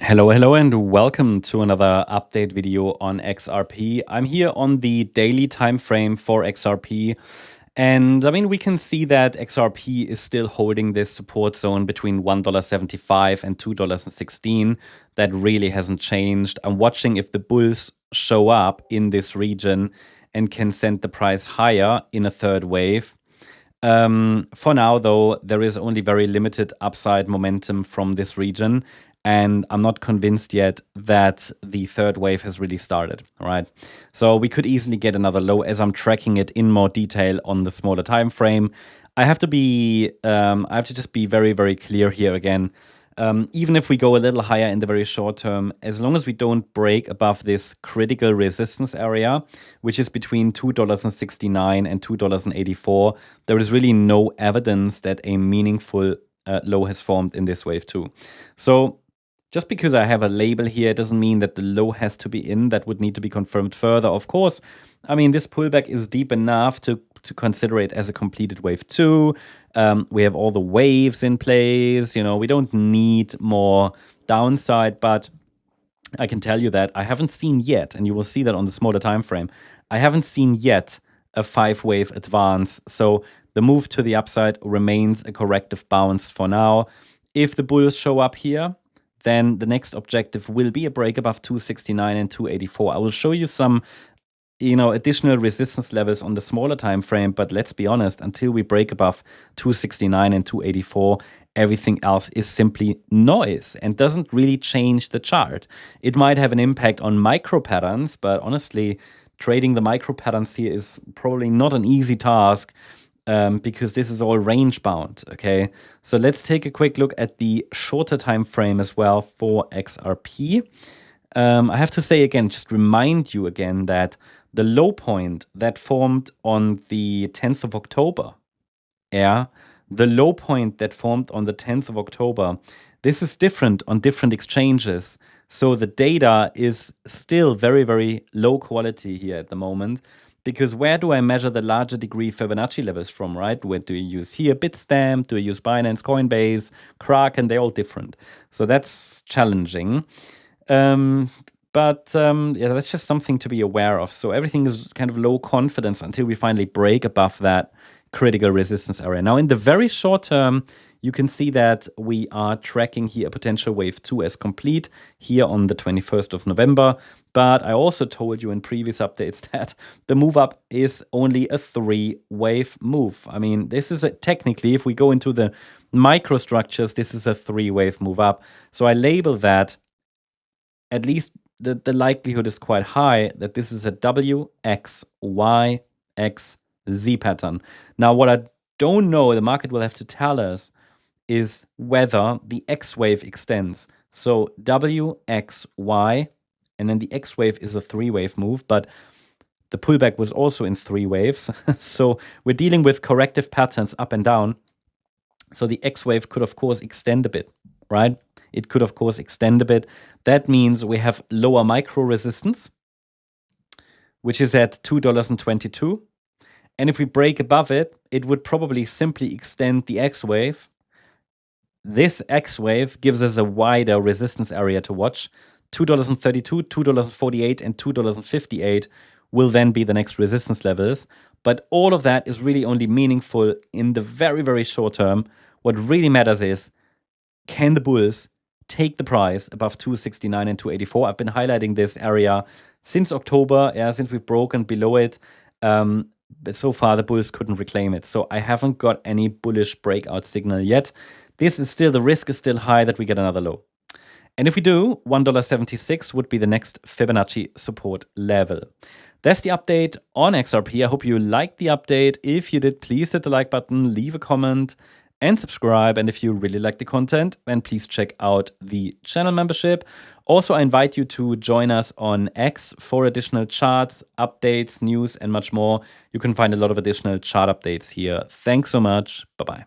Hello, and welcome to another update video on XRP. I'm here on the daily time frame for XRP. And I mean, we can see that XRP is still holding this support zone between $1.75 and $2.16. That really hasn't changed. I'm watching if the bulls show up in this region and can send the price higher in a third wave. For now, though, there is only very limited upside momentum from this region. And I'm not convinced yet that the third wave has really started, all right? So we could easily get another low as I'm tracking it in more detail on the smaller time frame. I have to just be very, very clear here again. Even if we go a little higher in the very short term, as long as we don't break above this critical resistance area, which is between $2.69 and $2.84, there is really no evidence that a meaningful low has formed in this wave too. So just because I have a label here doesn't mean that the low has to be in. That would need to be confirmed further. Of course, I mean, this pullback is deep enough to consider it as a completed wave 2. We have all the waves in place. You know, we don't need more downside, but I can tell you that I haven't seen yet, and you will see that on the smaller time frame, I haven't seen yet a 5-wave advance. So the move to the upside remains a corrective bounce for now. If the bulls show up here, then the next objective will be a break above 269 and 284. I will show you some, additional resistance levels on the smaller time frame, but let's be honest, until we break above 269 and 284, everything else is simply noise and doesn't really change the chart. It might have an impact on micro patterns, but honestly, trading the micro patterns here is probably not an easy task. Because this is all range bound, okay? So let's take a quick look at the shorter time frame as well for XRP. I have to say again, just remind you again that the low point that formed on the 10th of October, the low point that formed on the 10th of October, this is different on different exchanges. So the data is still very, very low quality here at the moment. Because where do I measure the larger degree Fibonacci levels from, right? Where do you use here? Bitstamp? Do I use Binance, Coinbase, Kraken? They're all different. So that's challenging. Yeah, that's just something to be aware of. So everything is kind of low confidence until we finally break above that critical resistance area. Now, in the very short term, you can see that we are tracking here a potential wave 2 as complete here on the 21st of November. But I also told you in previous updates that the move up is only a 3-wave move. I mean, this is technically, if we go into the microstructures, this is a 3-wave move up. So I label that, at least the likelihood is quite high that this is a W, X, Y, X, Z pattern. Now, what I don't know, the market will have to tell us, is whether the X wave extends. So W, X, Y, and then the X wave is a 3-wave move, but the pullback was also in 3 waves. So we're dealing with corrective patterns up and down. So the X wave could, of course, extend a bit, right? It could, of course, extend a bit. That means we have lower micro resistance, which is at $2.22. And if we break above it, it would probably simply extend the X wave. This X wave gives us a wider resistance area to watch. $2.32, $2.48, and $2.58 will then be the next resistance levels. But all of that is really only meaningful in the very, very short term. What really matters is, can the bulls take the price above 269 and 284? I've been highlighting this area since October, since we've broken below it. But so far, the bulls couldn't reclaim it. So I haven't got any bullish breakout signal yet. The risk is still high that we get another low. And if we do, $1.76 would be the next Fibonacci support level. That's the update on XRP. I hope you liked the update. If you did, please hit the like button, leave a comment, and subscribe. And if you really like the content, then please check out the channel membership. Also, I invite you to join us on X for additional charts, updates, news, and much more. You can find a lot of additional chart updates here. Thanks so much. Bye-bye.